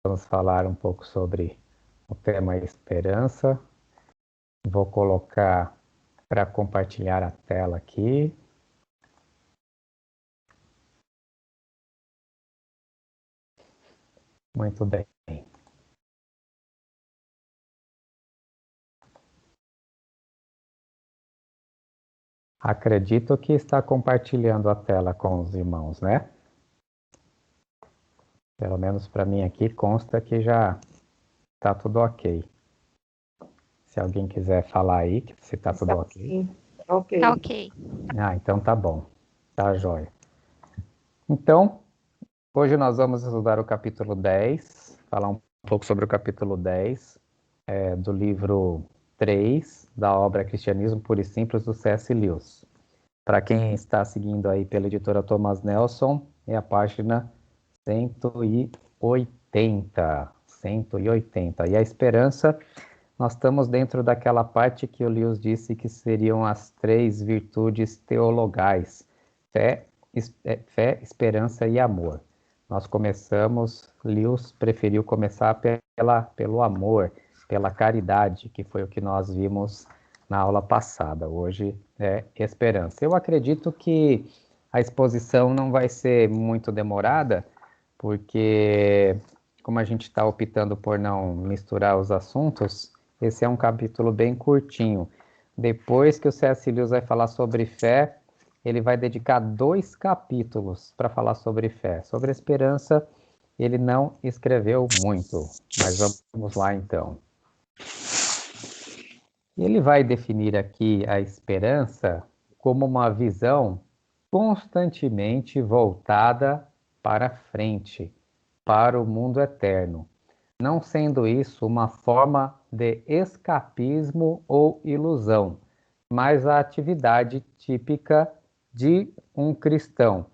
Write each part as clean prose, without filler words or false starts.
vamos falar um pouco sobre o tema esperança. Vou colocar para compartilhar a tela aqui. Muito bem. Acredito que está compartilhando a tela com os irmãos, né? Pelo menos para mim aqui consta que já está tudo ok. Se alguém quiser falar aí, se está tudo ok. Sim, ok. Tá ok. Então tá bom. Tá jóia. Então, hoje nós vamos estudar o capítulo 10, falar um pouco sobre o capítulo 10 do livro 3 da obra Cristianismo Puro e Simples, do C.S. Lewis. Para quem está seguindo aí pela editora Thomas Nelson, é a página 180. 180. E a esperança, nós estamos dentro daquela parte que o Lewis disse que seriam as 3 virtudes teologais: fé, esperança e amor. Nós começamos, Lewis preferiu começar pelo amor, pela caridade, que foi o que nós vimos na aula passada. Hoje é esperança. Eu acredito que a exposição não vai ser muito demorada, porque como a gente está optando por não misturar os assuntos, esse é um capítulo bem curtinho. Depois que o C.S. Lewis vai falar sobre fé, ele vai dedicar 2 capítulos para falar sobre fé. Sobre esperança, ele não escreveu muito, mas vamos lá então. Ele vai definir aqui a esperança como uma visão constantemente voltada para frente, para o mundo eterno, não sendo isso uma forma de escapismo ou ilusão, mas a atividade típica de um cristão.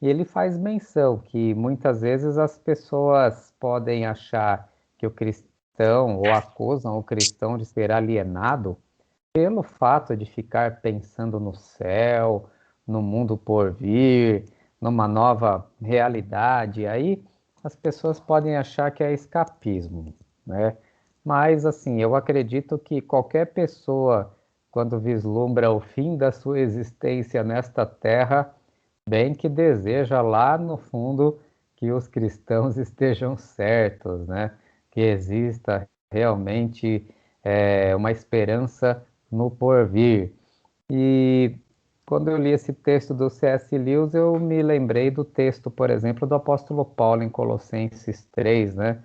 E ele faz menção que muitas vezes as pessoas podem achar que o cristão, ou acusam o cristão de ser alienado pelo fato de ficar pensando no céu, no mundo por vir, numa nova realidade. Aí as pessoas podem achar que é escapismo, né? Mas assim, eu acredito que qualquer pessoa, quando vislumbra o fim da sua existência nesta terra, bem que deseja lá no fundo que os cristãos estejam certos, né? Que exista realmente uma esperança no porvir. E quando eu li esse texto do C.S. Lewis, eu me lembrei do texto, por exemplo, do apóstolo Paulo em Colossenses 3, né?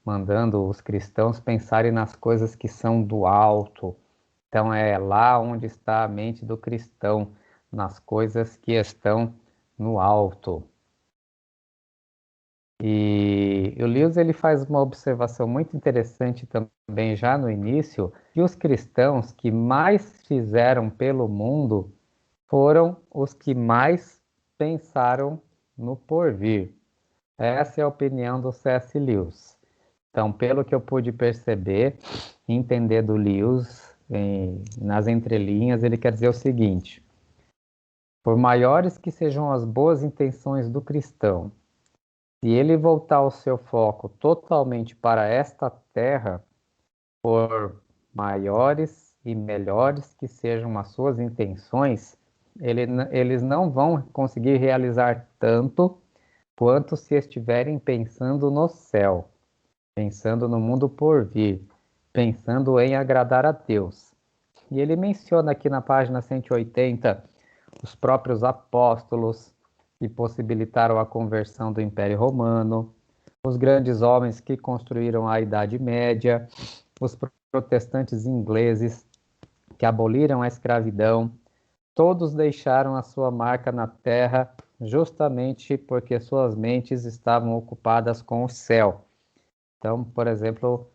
Mandando os cristãos pensarem nas coisas que são do alto. Então é lá onde está a mente do cristão, nas coisas que estão no alto. E o Lewis ele faz uma observação muito interessante também já no início, que os cristãos que mais fizeram pelo mundo foram os que mais pensaram no porvir. Essa é a opinião do C.S. Lewis. Então, pelo que eu pude perceber, entender do Lewis, nas entrelinhas, ele quer dizer o seguinte: por maiores que sejam as boas intenções do cristão, se ele voltar o seu foco totalmente para esta terra, por maiores e melhores que sejam as suas intenções, eles não vão conseguir realizar tanto quanto se estiverem pensando no céu, pensando no mundo por vir, pensando em agradar a Deus. E ele menciona aqui na página 180 os próprios apóstolos que possibilitaram a conversão do Império Romano, os grandes homens que construíram a Idade Média, os protestantes ingleses que aboliram a escravidão, todos deixaram a sua marca na terra justamente porque suas mentes estavam ocupadas com o céu. Então, por exemplo,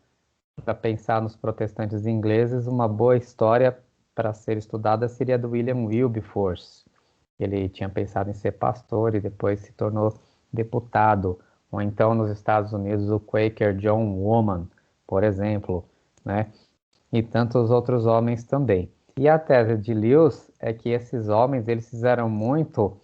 para pensar nos protestantes ingleses, uma boa história para ser estudada seria do William Wilberforce. Ele tinha pensado em ser pastor e depois se tornou deputado. Ou então nos Estados Unidos, o Quaker John Woman, por exemplo, né? E tantos outros homens também. E a tese de Lewis é que esses homens eles fizeram muito,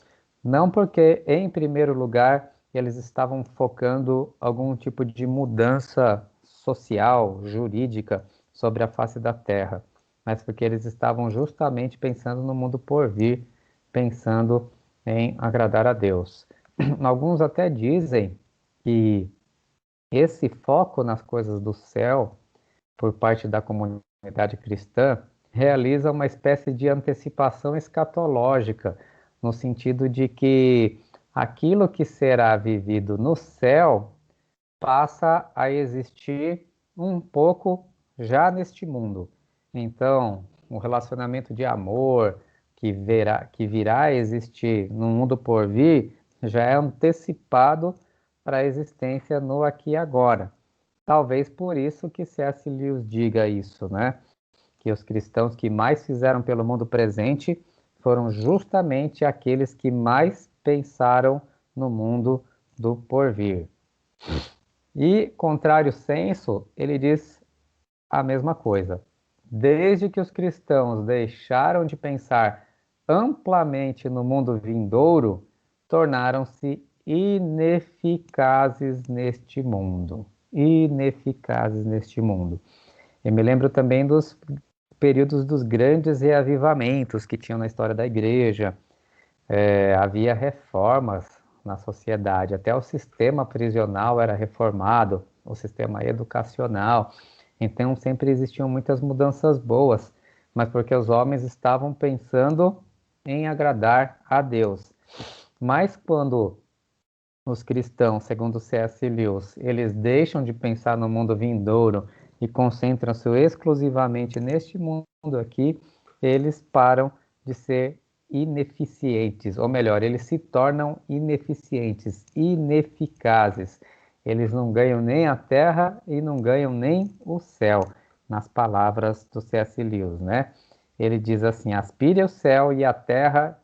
não porque, em primeiro lugar, eles estavam focando algum tipo de mudança social, jurídica sobre a face da Terra, mas porque eles estavam justamente pensando no mundo por vir, pensando em agradar a Deus. Alguns até dizem que esse foco nas coisas do céu, por parte da comunidade cristã, realiza uma espécie de antecipação escatológica, no sentido de que aquilo que será vivido no céu passa a existir um pouco já neste mundo. Então, o relacionamento de amor que virá a existir no mundo por vir já é antecipado para a existência no aqui e agora. Talvez por isso que C.S. Lewis diga isso, né? Que os cristãos que mais fizeram pelo mundo presente foram justamente aqueles que mais pensaram no mundo do porvir. E, contrário senso, ele diz a mesma coisa. Desde que os cristãos deixaram de pensar amplamente no mundo vindouro, tornaram-se ineficazes neste mundo. Ineficazes neste mundo. Eu me lembro também dos períodos dos grandes reavivamentos que tinham na história da igreja. Havia reformas na sociedade, até o sistema prisional era reformado, o sistema educacional. Então sempre existiam muitas mudanças boas, mas porque os homens estavam pensando em agradar a Deus. Mas quando os cristãos, segundo C.S. Lewis, eles deixam de pensar no mundo vindouro e concentram-se exclusivamente neste mundo aqui, eles param de ser ineficientes, ou melhor, eles se tornam ineficientes, ineficazes. Eles não ganham nem a terra e não ganham nem o céu, nas palavras do C.S. Lewis, né? Ele diz assim: aspire o céu e a terra,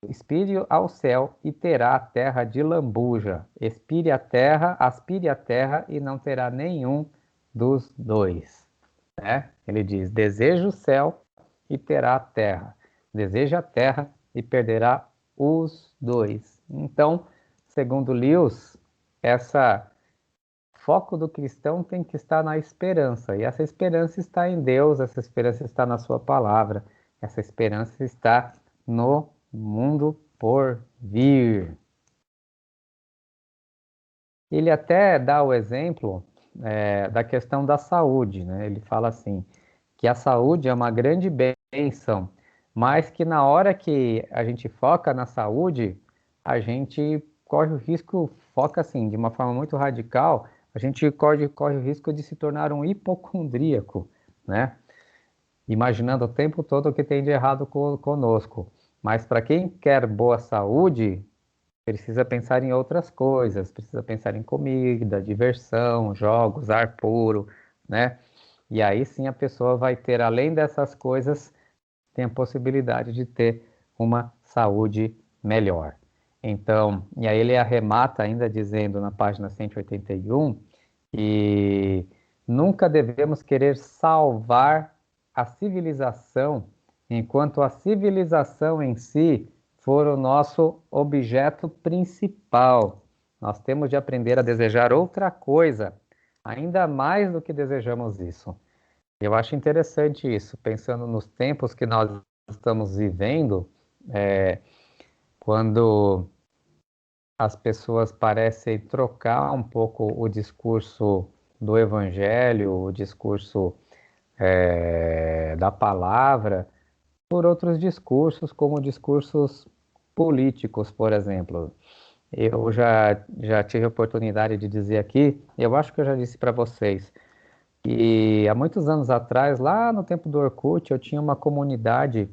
aspire ao céu e terá a terra de lambuja. Expire a terra, aspire a terra e não terá nenhum dos dois, né? Ele diz: deseja o céu e terá a terra. Deseja a terra e perderá os dois. Então, segundo Lewis, essa foco do cristão tem que estar na esperança. E essa esperança está em Deus, essa esperança está na sua palavra, essa esperança está no mundo por vir. Ele até dá o exemplo da questão da saúde, né? Ele fala assim, que a saúde é uma grande bênção, mas que na hora que a gente foca na saúde, a gente corre o risco, foca assim, de uma forma muito radical, a gente corre o risco de se tornar um hipocondríaco, né? Imaginando o tempo todo o que tem de errado conosco. Mas para quem quer boa saúde, precisa pensar em outras coisas, precisa pensar em comida, diversão, jogos, ar puro, né? E aí sim a pessoa vai ter, além dessas coisas, tem a possibilidade de ter uma saúde melhor. Então, e aí ele arremata ainda dizendo na página 181 que nunca devemos querer salvar a civilização enquanto a civilização em si for o nosso objeto principal. Nós temos de aprender a desejar outra coisa, ainda mais do que desejamos isso. Eu acho interessante isso, pensando nos tempos que nós estamos vivendo, quando as pessoas parecem trocar um pouco o discurso do evangelho, o discurso da palavra, por outros discursos, como discursos políticos, por exemplo. Eu já tive a oportunidade de dizer aqui, eu acho que eu já disse para vocês, que há muitos anos atrás, lá no tempo do Orkut, eu tinha uma comunidade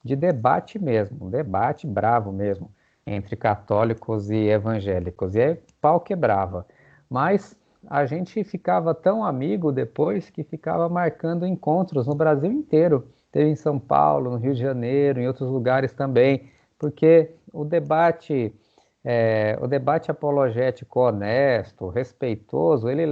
de debate mesmo, um debate bravo mesmo, entre católicos e evangélicos. E aí pau quebrava. Mas a gente ficava tão amigo depois que ficava marcando encontros no Brasil inteiro. Teve em São Paulo, no Rio de Janeiro, em outros lugares também, porque o debate apologético honesto, respeitoso, ele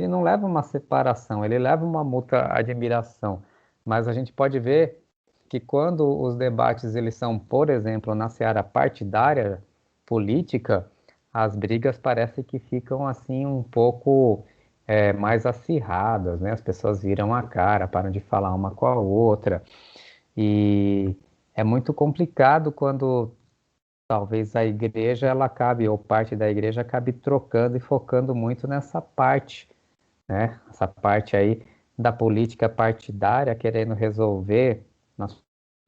não leva uma separação, ele leva uma mútua admiração. Mas a gente pode ver que quando os debates eles são, por exemplo, na seara partidária, política, as brigas parece que ficam assim um pouco mais acirradas, né? As pessoas viram a cara, param de falar uma com a outra, e é muito complicado quando talvez a igreja ela acabe, ou parte da igreja acabe trocando e focando muito nessa parte, né? Essa parte aí da política partidária, querendo resolver, na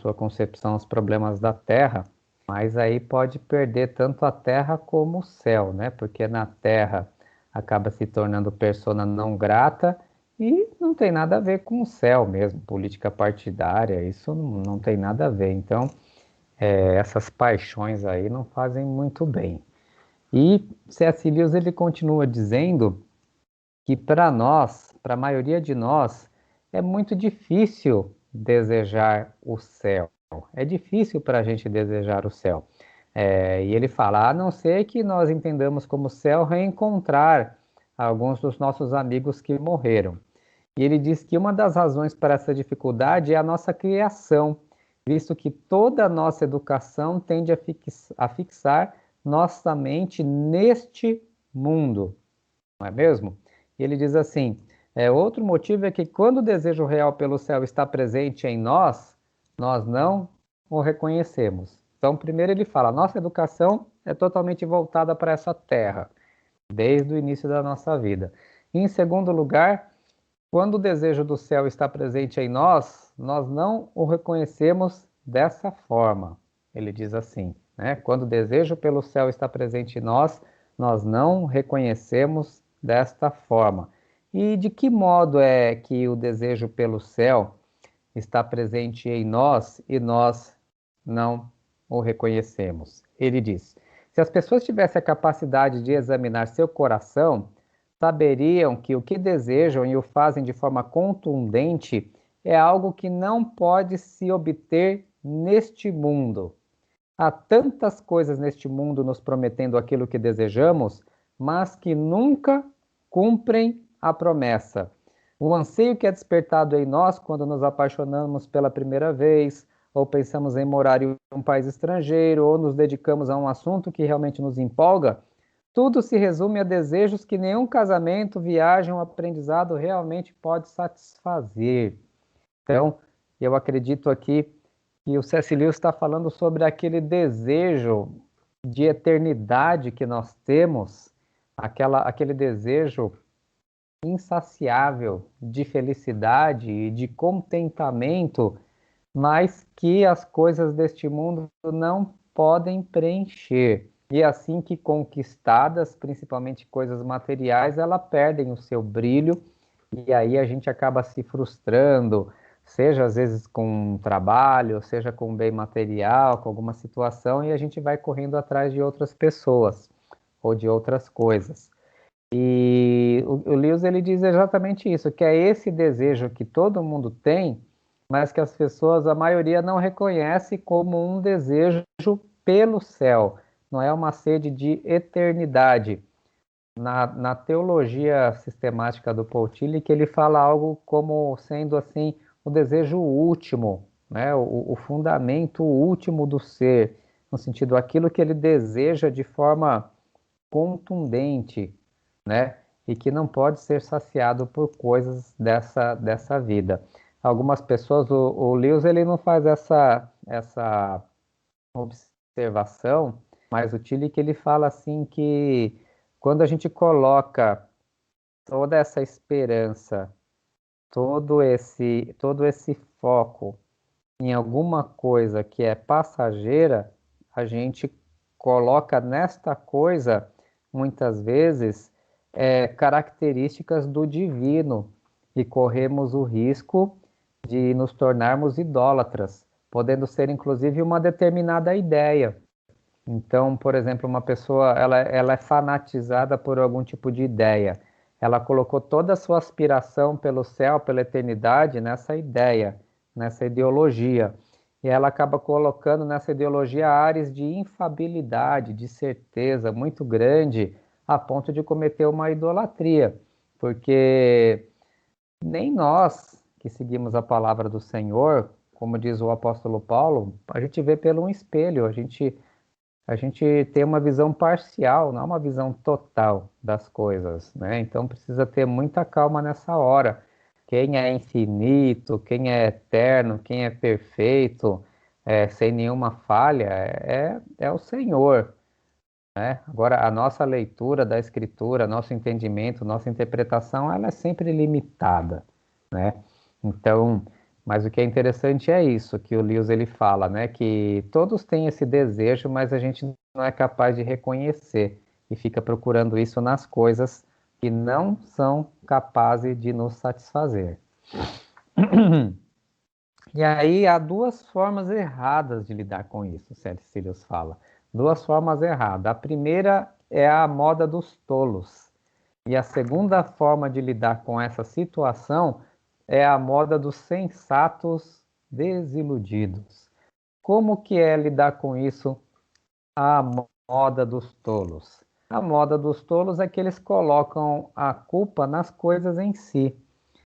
sua concepção, os problemas da terra, mas aí pode perder tanto a terra como o céu, né? Porque na terra acaba se tornando persona não grata e não tem nada a ver com o céu mesmo, política partidária, isso não tem nada a ver. Então, essas paixões aí não fazem muito bem. E C.S. Lewis ele continua dizendo que para nós, para a maioria de nós, é muito difícil desejar o céu. É difícil para a gente desejar o céu. E ele fala, a não ser que nós entendamos como céu reencontrar alguns dos nossos amigos que morreram. E ele diz que uma das razões para essa dificuldade é a nossa criação, visto que toda a nossa educação tende a fixar nossa mente neste mundo, não é mesmo? E ele diz assim: outro motivo é que quando o desejo real pelo céu está presente em nós, nós não o reconhecemos. Então, primeiro ele fala: nossa educação é totalmente voltada para essa terra, desde o início da nossa vida. E, em segundo lugar, quando o desejo do céu está presente em nós, nós não o reconhecemos dessa forma. Ele diz assim, né? Quando o desejo pelo céu está presente em nós, nós não reconhecemos desta forma. E de que modo é que o desejo pelo céu está presente em nós e nós não o reconhecemos? Ele diz: se as pessoas tivessem a capacidade de examinar seu coração, saberiam que o que desejam e o fazem de forma contundente é algo que não pode se obter neste mundo. Há tantas coisas neste mundo nos prometendo aquilo que desejamos, mas que nunca cumprem a promessa. O anseio que é despertado em nós quando nos apaixonamos pela primeira vez, ou pensamos em morar em um país estrangeiro, ou nos dedicamos a um assunto que realmente nos empolga, tudo se resume a desejos que nenhum casamento, viagem ou aprendizado realmente pode satisfazer. Então, eu acredito aqui que o C.S. Lewis está falando sobre aquele desejo de eternidade que nós temos, aquele desejo insaciável de felicidade e de contentamento, mas que as coisas deste mundo não podem preencher. E assim que conquistadas, principalmente coisas materiais, elas perdem o seu brilho e aí a gente acaba se frustrando, seja às vezes com um trabalho, seja com um bem material, com alguma situação, e a gente vai correndo atrás de outras pessoas ou de outras coisas. E o Lewis ele diz exatamente isso, que é esse desejo que todo mundo tem, mas que as pessoas, a maioria, não reconhece como um desejo pelo céu, não é uma sede de eternidade. Na teologia sistemática do Paul Tillich, ele fala algo como sendo assim o desejo último, né? O fundamento último do ser, no sentido aquilo que ele deseja de forma contundente, né? E que não pode ser saciado por coisas dessa vida. Algumas pessoas, o Lewis, ele não faz essa observação, mas o Tillich ele fala assim que quando a gente coloca toda essa esperança, todo esse foco em alguma coisa que é passageira, a gente coloca nesta coisa, muitas vezes, características do divino e corremos o risco de nos tornarmos idólatras, podendo ser inclusive uma determinada ideia. Então, por exemplo, uma pessoa ela é fanatizada por algum tipo de ideia. Ela colocou toda a sua aspiração pelo céu, pela eternidade, nessa ideia, nessa ideologia. E ela acaba colocando nessa ideologia ares de infabilidade, de certeza muito grande, a ponto de cometer uma idolatria. Porque nem nós que seguimos a palavra do Senhor, como diz o apóstolo Paulo, a gente vê pelo um espelho, a gente a gente tem uma visão parcial, não uma visão total das coisas, né? Então precisa ter muita calma nessa hora. Quem é infinito, quem é eterno, quem é perfeito, sem nenhuma falha, é o Senhor, né? Agora, a nossa leitura da Escritura, nosso entendimento, nossa interpretação, ela é sempre limitada, né? Então, mas o que é interessante é isso, que o Lewis ele fala, né? Que todos têm esse desejo, mas a gente não é capaz de reconhecer e fica procurando isso nas coisas que não são capazes de nos satisfazer. E aí há duas formas erradas de lidar com isso, C.S. Lewis fala. Duas formas erradas. A primeira é a moda dos tolos. E a segunda forma de lidar com essa situação é a moda dos sensatos desiludidos. Como que é lidar com isso? A moda dos tolos. A moda dos tolos é que eles colocam a culpa nas coisas em si.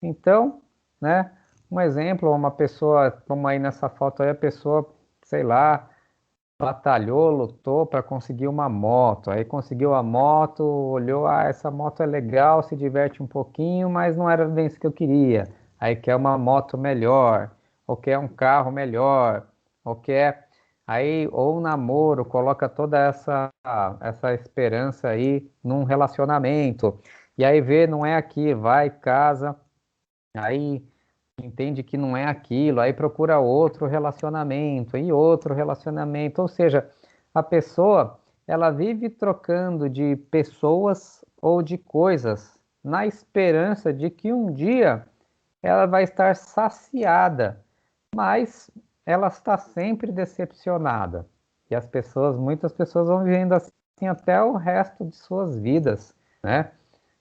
Então, né, um exemplo, uma pessoa, como aí nessa foto aí, a pessoa, sei lá, batalhou, lutou para conseguir uma moto. Aí conseguiu a moto, olhou, essa moto é legal, se diverte um pouquinho, mas não era bem isso que eu queria. Aí quer uma moto melhor, ou quer um carro melhor, ou quer ou um namoro, coloca toda essa esperança aí num relacionamento. E aí vê, não é aqui, vai, casa, aí entende que não é aquilo, aí procura outro relacionamento, ou seja, a pessoa, ela vive trocando de pessoas ou de coisas na esperança de que um dia ela vai estar saciada, mas ela está sempre decepcionada. E muitas pessoas vão vivendo assim até o resto de suas vidas, né?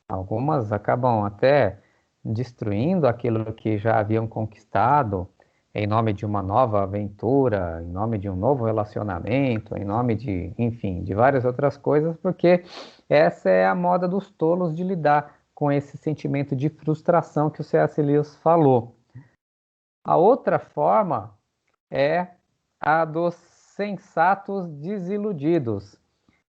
Algumas acabam até destruindo aquilo que já haviam conquistado em nome de uma nova aventura, em nome de um novo relacionamento, em nome de, enfim, de várias outras coisas, porque essa é a moda dos tolos de lidar com esse sentimento de frustração que o C.S. Lewis falou. A outra forma é a dos sensatos desiludidos.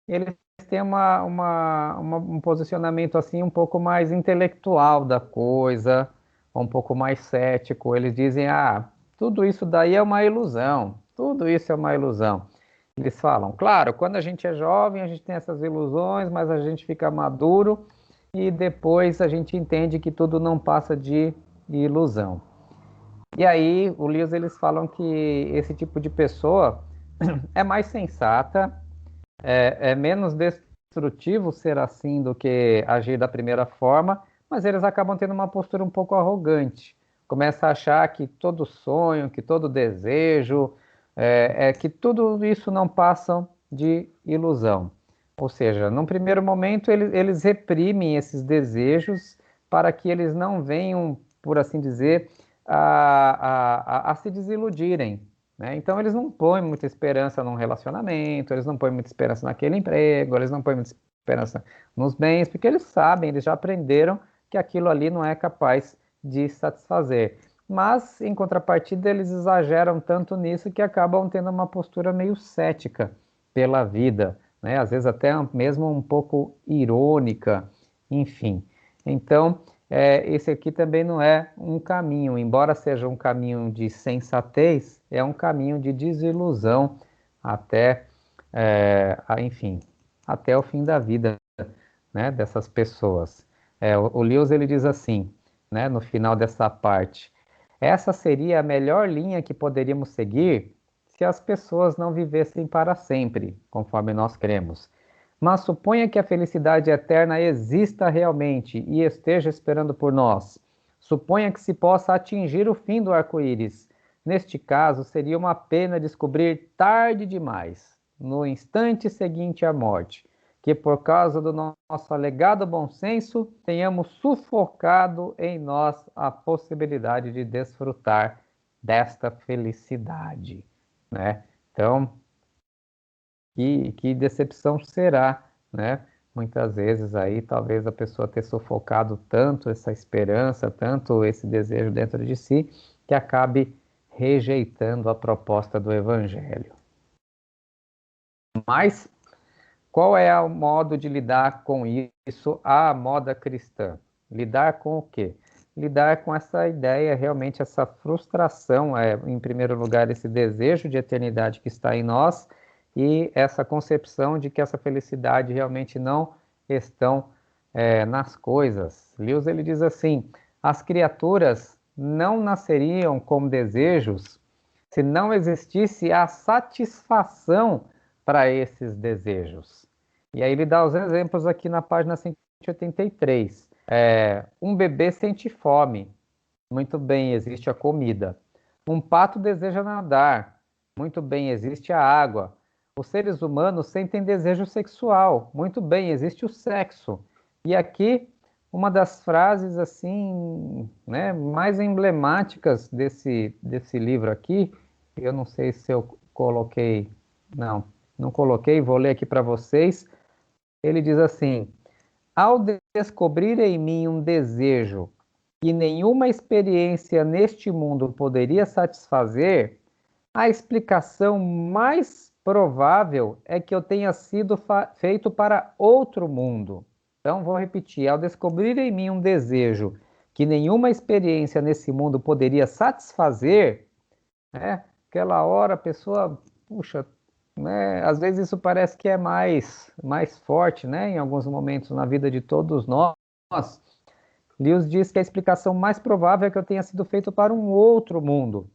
Eles têm um posicionamento assim um pouco mais intelectual da coisa, um pouco mais cético. Eles dizem, tudo isso daí é uma ilusão, tudo isso é uma ilusão. Eles falam, claro, quando a gente é jovem, a gente tem essas ilusões, mas a gente fica maduro e depois a gente entende que tudo não passa de ilusão. E aí, o Lewis, eles falam que esse tipo de pessoa é mais sensata, é menos destrutivo ser assim do que agir da primeira forma, mas eles acabam tendo uma postura um pouco arrogante. Começa a achar que todo sonho, que todo desejo, que tudo isso não passa de ilusão. Ou seja, num primeiro momento eles reprimem esses desejos para que eles não venham, por assim dizer, a se desiludirem, né? Então eles não põem muita esperança num relacionamento, eles não põem muita esperança naquele emprego, eles não põem muita esperança nos bens, porque eles sabem, eles já aprenderam que aquilo ali não é capaz de satisfazer. Mas, em contrapartida, eles exageram tanto nisso que acabam tendo uma postura meio cética pela vida, né? Às vezes até mesmo um pouco irônica, enfim. Então, esse aqui também não é um caminho, embora seja um caminho de sensatez, é um caminho de desilusão até, enfim, até o fim da vida, né, dessas pessoas. O Lewis ele diz assim, né, no final dessa parte, essa seria a melhor linha que poderíamos seguir se as pessoas não vivessem para sempre, conforme nós cremos. Mas suponha que a felicidade eterna exista realmente e esteja esperando por nós. Suponha que se possa atingir o fim do arco-íris. Neste caso, seria uma pena descobrir tarde demais, no instante seguinte à morte, que por causa do nosso alegado bom senso, tenhamos sufocado em nós a possibilidade de desfrutar desta felicidade, né? Então, que decepção será, né? Muitas vezes aí, talvez a pessoa ter sufocado tanto essa esperança, tanto esse desejo dentro de si, que acabe rejeitando a proposta do Evangelho. Mas qual é o modo de lidar com isso, a moda cristã? Lidar com o quê? Lidar com essa ideia, realmente essa frustração, em primeiro lugar, esse desejo de eternidade que está em nós e essa concepção de que essa felicidade realmente não estão nas coisas. Lewis ele diz assim: as criaturas não nasceriam com desejos se não existisse a satisfação para esses desejos. E aí ele dá os exemplos aqui na página 183. Um bebê sente fome. Muito bem, existe a comida. Um pato deseja nadar. Muito bem, existe a água. Os seres humanos sentem desejo sexual. Muito bem, existe o sexo. E aqui, uma das frases assim, né, mais emblemáticas desse livro aqui, eu não sei se eu coloquei, não coloquei, vou ler aqui para vocês. Ele diz assim: ao descobrir em mim um desejo que nenhuma experiência neste mundo poderia satisfazer, a explicação mais provável é que eu tenha sido feito para outro mundo. Então, vou repetir: ao descobrir em mim um desejo que nenhuma experiência nesse mundo poderia satisfazer, né? Aquela hora a pessoa, puxa, né? Às vezes isso parece que é mais forte, né? Em alguns momentos na vida de todos nós. Lewis diz que a explicação mais provável é que eu tenha sido feito para um outro mundo.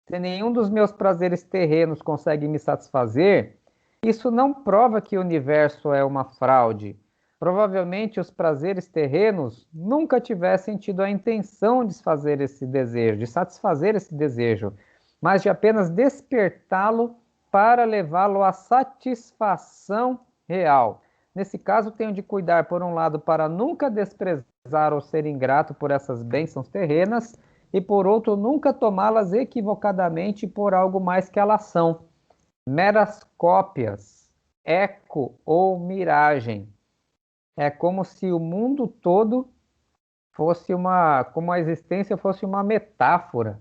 Se nenhum dos meus prazeres terrenos consegue me satisfazer, isso não prova que o universo é uma fraude. Provavelmente os prazeres terrenos nunca tivessem tido a intenção de fazer esse desejo, de satisfazer esse desejo, mas de apenas despertá-lo para levá-lo à satisfação real. Nesse caso, tenho de cuidar, por um lado, para nunca desprezar ou ser ingrato por essas bênçãos terrenas, e por outro, nunca tomá-las equivocadamente por algo mais que elas são, meras cópias, eco ou miragem. É como se o mundo todo fosse como a existência fosse uma metáfora,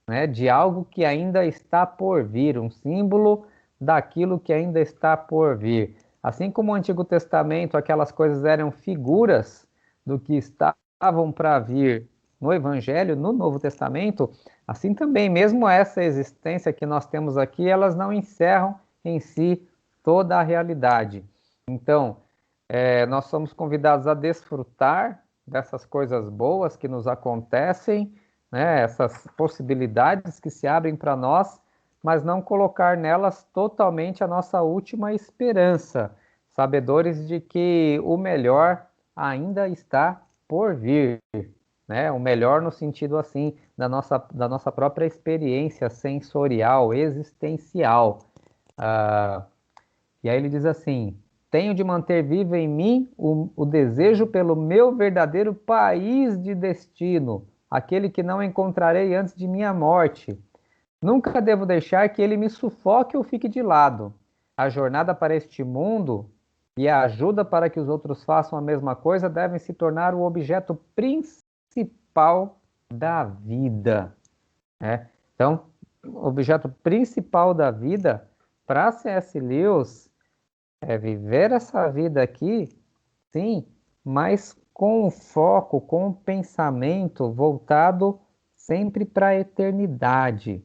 né, de algo que ainda está por vir, um símbolo daquilo que ainda está por vir. Assim como o Antigo Testamento, aquelas coisas eram figuras do que estavam para vir no Evangelho, no Novo Testamento, assim também, mesmo essa existência que nós temos aqui, elas não encerram em si toda a realidade. Então, nós somos convidados a desfrutar dessas coisas boas que nos acontecem, né, essas possibilidades que se abrem para nós, mas não colocar nelas totalmente a nossa última esperança, sabedores de que o melhor ainda está por vir, né? O melhor no sentido assim da nossa própria experiência sensorial, existencial. Ah, e aí ele diz assim: tenho de manter vivo em mim o desejo pelo meu verdadeiro país de destino, aquele que não encontrarei antes de minha morte. Nunca devo deixar que ele me sufoque ou fique de lado. A jornada para este mundo e a ajuda para que os outros façam a mesma coisa devem se tornar o objeto principal da vida, né? Então, o objeto principal da vida para C.S. Lewis é viver essa vida aqui, sim, mas com o foco, com o pensamento voltado sempre para a eternidade.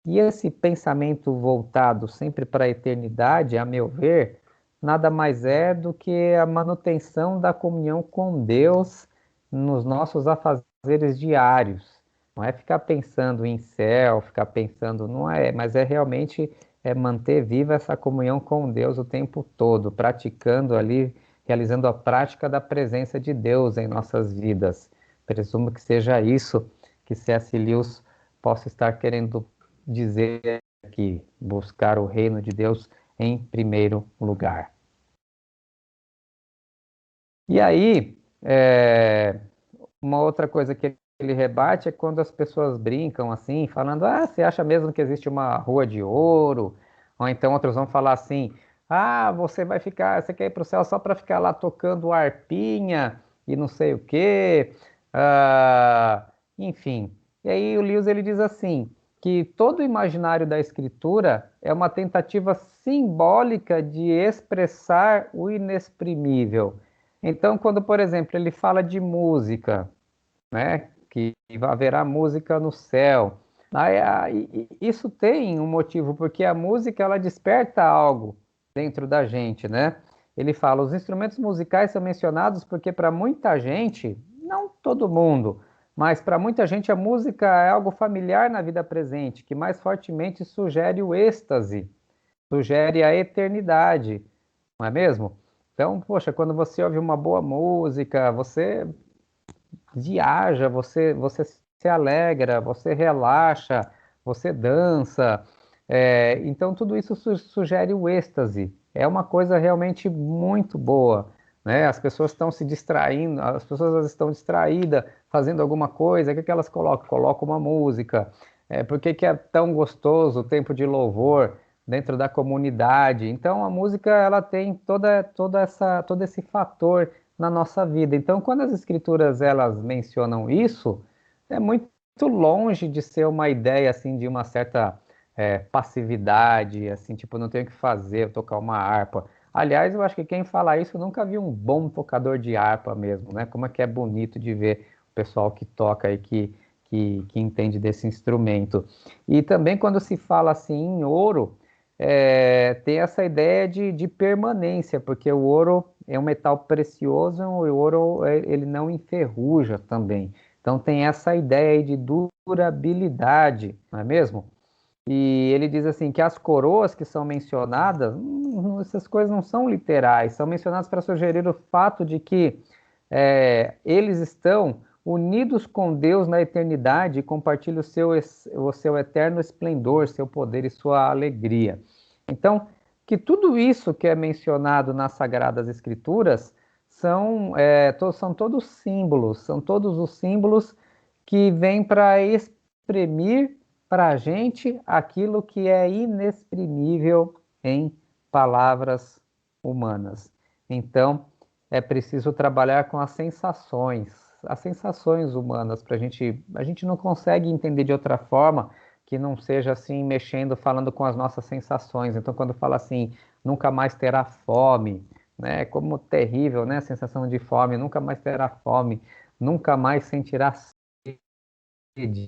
E esse pensamento voltado sempre para a eternidade, a meu ver, nada mais é do que a manutenção da comunhão com Deus nos nossos afazeres diários. Não é ficar pensando em céu, ficar pensando, não é, mas é realmente manter viva essa comunhão com Deus o tempo todo, praticando ali, realizando a prática da presença de Deus em nossas vidas. Presumo que seja isso que C.S. Lewis possa estar querendo dizer aqui, buscar o reino de Deus em primeiro lugar. E aí, uma outra coisa que ele rebate é quando as pessoas brincam assim, falando: ah, você acha mesmo que existe uma rua de ouro? Ou então outros vão falar assim: ah, você quer ir para o céu só para ficar lá tocando arpinha e não sei o quê. Enfim. E aí o Lewis ele diz assim, que todo o imaginário da escritura é uma tentativa simbólica de expressar o inexprimível. Então, quando, por exemplo, ele fala de música, né, que haverá música no céu, isso tem um motivo, porque a música ela desperta algo dentro da gente, né? Ele fala, os instrumentos musicais são mencionados porque para muita gente, não todo mundo, mas para muita gente a música é algo familiar na vida presente, que mais fortemente sugere o êxtase, sugere a eternidade, não é mesmo? Então, poxa, quando você ouve uma boa música, você viaja, você se alegra, você relaxa, você dança. Então, tudo isso sugere o êxtase. É uma coisa realmente muito boa, né? As pessoas estão se distraindo, as pessoas estão distraídas fazendo alguma coisa, o que que elas colocam? Colocam uma música. Por que que é tão gostoso o tempo de louvor dentro da comunidade? Então, a música ela tem todo esse fator na nossa vida. Então, quando as escrituras elas mencionam isso, é muito longe de ser uma ideia assim de uma certa passividade, assim, tipo, não tenho o que fazer, tocar uma harpa. Aliás, eu acho que quem fala isso nunca viu um bom tocador de harpa mesmo, né? Como é que é bonito de ver o pessoal que toca e que entende desse instrumento. E também quando se fala assim em ouro, tem essa ideia de permanência, porque o ouro é um metal precioso e o ouro ele não enferruja também. Então tem essa ideia aí de durabilidade, não é mesmo? E ele diz assim que as coroas que são mencionadas, essas coisas não são literais, são mencionadas para sugerir o fato de que eles estão unidos com Deus na eternidade e compartilham o seu eterno esplendor, seu poder e sua alegria. Então, que tudo isso que é mencionado nas Sagradas Escrituras são todos símbolos, são todos os símbolos que vêm para exprimir para a gente aquilo que é inexprimível em palavras humanas. Então, é preciso trabalhar com as sensações humanas, para a gente não consegue entender de outra forma que não seja assim, mexendo, falando com as nossas sensações. Então, quando fala assim, nunca mais terá fome, né? Como terrível, né? A sensação de fome, nunca mais terá fome, nunca mais sentirá sede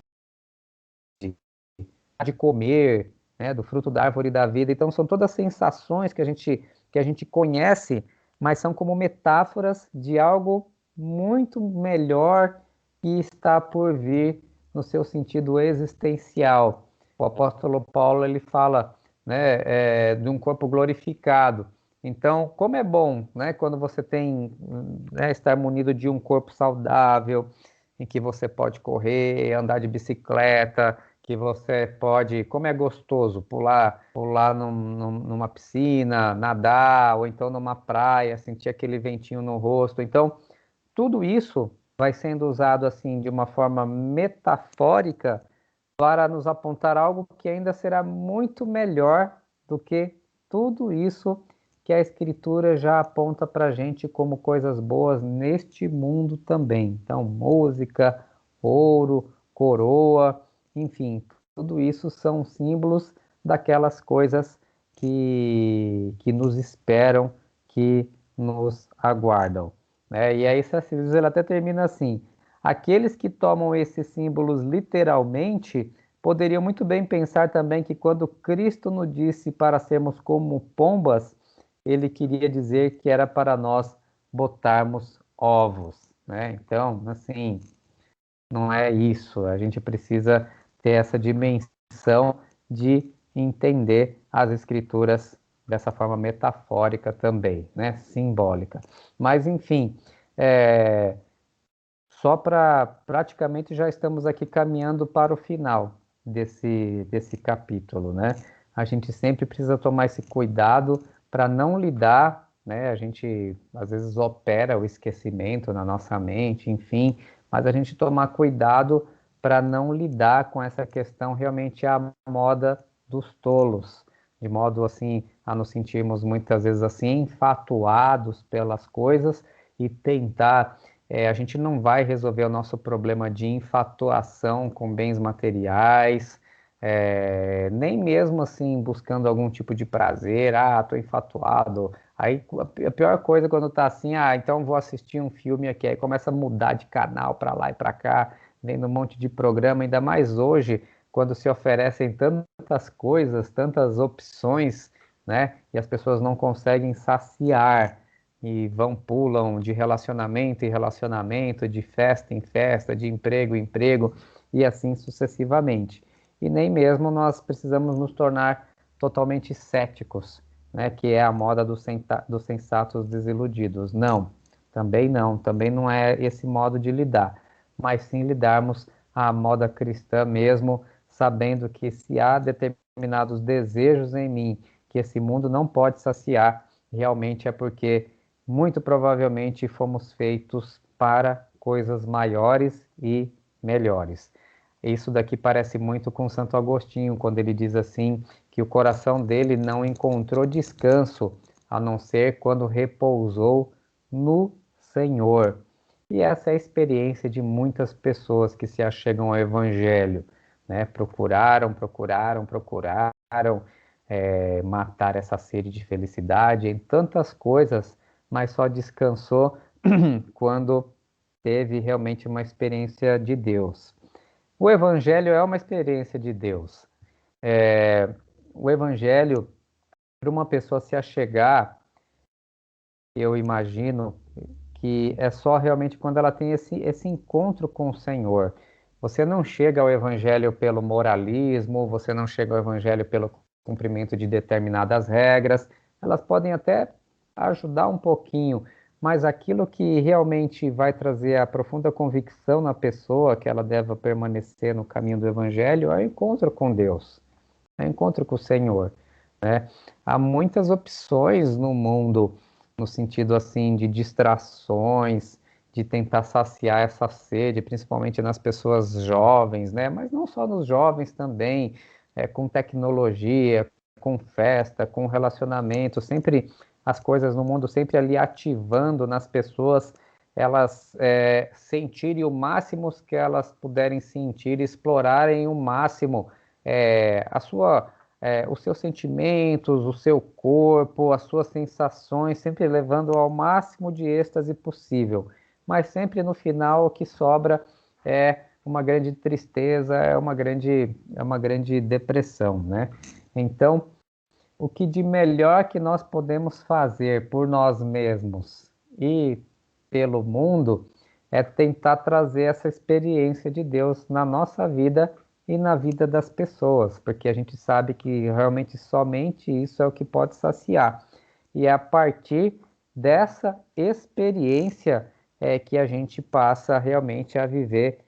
de comer, né? Do fruto da árvore da vida. Então, são todas sensações que a gente conhece, mas são como metáforas de algo muito melhor que está por vir no seu sentido existencial. O apóstolo Paulo ele fala, né, de um corpo glorificado. Então, como é bom, né, quando você tem, né, estar munido de um corpo saudável, em que você pode correr, andar de bicicleta, que você pode, como é gostoso, pular numa piscina, nadar, ou então numa praia, sentir aquele ventinho no rosto. Então, tudo isso vai sendo usado assim de uma forma metafórica para nos apontar algo que ainda será muito melhor do que tudo isso que a Escritura já aponta para a gente como coisas boas neste mundo também. Então, música, ouro, coroa, enfim, tudo isso são símbolos daquelas coisas que nos esperam, que nos aguardam, né? E aí, C.S. Lewis ele até termina assim: aqueles que tomam esses símbolos literalmente poderiam muito bem pensar também que quando Cristo nos disse para sermos como pombas, ele queria dizer que era para nós botarmos ovos, né? Então, assim, não é isso. A gente precisa ter essa dimensão de entender as escrituras dessa forma metafórica também, né? Simbólica. Mas, enfim, é, só para praticamente já estamos aqui caminhando para o final desse capítulo, né? A gente sempre precisa tomar esse cuidado para não lidar, né? A gente às vezes opera o esquecimento na nossa mente, enfim, mas a gente tomar cuidado para não lidar com essa questão realmente à moda dos tolos, de modo assim a nos sentirmos muitas vezes assim enfatuados pelas coisas e tentar a gente não vai resolver o nosso problema de infatuação com bens materiais, nem mesmo assim buscando algum tipo de prazer, tô infatuado. Aí a pior coisa quando tá assim, então vou assistir um filme aqui, aí começa a mudar de canal para lá e para cá, vendo um monte de programa, ainda mais hoje, quando se oferecem tantas coisas, tantas opções, né? E as pessoas não conseguem saciar e pulam de relacionamento em relacionamento, de festa em festa, de emprego em emprego e assim sucessivamente. E nem mesmo nós precisamos nos tornar totalmente céticos, né? Que é a moda dos sensatos desiludidos. Não, também não é esse modo de lidar, mas sim lidarmos à moda cristã mesmo, sabendo que se há determinados desejos em mim que esse mundo não pode saciar, realmente é porque muito provavelmente fomos feitos para coisas maiores e melhores. Isso daqui parece muito com Santo Agostinho, quando ele diz assim que o coração dele não encontrou descanso, a não ser quando repousou no Senhor. E essa é a experiência de muitas pessoas que se achegam ao Evangelho, né? Procuraram matar essa sede de felicidade em tantas coisas, mas só descansou quando teve realmente uma experiência de Deus. O Evangelho é uma experiência de Deus. O Evangelho, para uma pessoa se achegar, eu imagino que é só realmente quando ela tem esse encontro com o Senhor. Você não chega ao Evangelho pelo moralismo, você não chega ao Evangelho pelo cumprimento de determinadas regras. Elas podem até ajudar um pouquinho, mas aquilo que realmente vai trazer a profunda convicção na pessoa que ela deve permanecer no caminho do Evangelho é o encontro com Deus, é o encontro com o Senhor, né? Há muitas opções no mundo, no sentido assim de distrações, de tentar saciar essa sede, principalmente nas pessoas jovens, né? Mas não só nos jovens também, com tecnologia, com festa, com relacionamento, sempre as coisas no mundo sempre ali ativando nas pessoas elas sentirem o máximo que elas puderem sentir, explorarem o máximo a sua os seus sentimentos, o seu corpo, as suas sensações, sempre levando ao máximo de êxtase possível. Mas sempre no final o que sobra é uma grande tristeza, é uma grande depressão, né? Então, o que de melhor que nós podemos fazer por nós mesmos e pelo mundo é tentar trazer essa experiência de Deus na nossa vida e na vida das pessoas, porque a gente sabe que realmente somente isso é o que pode saciar. E é a partir dessa experiência que a gente passa realmente a viver,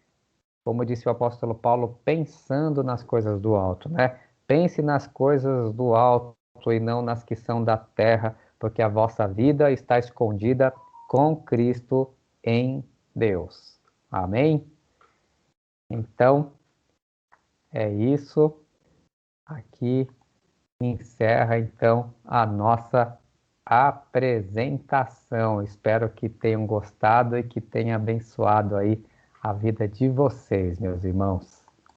como disse o apóstolo Paulo, pensando nas coisas do alto, né? Pense nas coisas do alto e não nas que são da terra, porque a vossa vida está escondida com Cristo em Deus. Amém? Então, é isso. Aqui encerra então a nossa apresentação. Espero que tenham gostado e que tenha abençoado aí a vida de vocês, meus irmãos.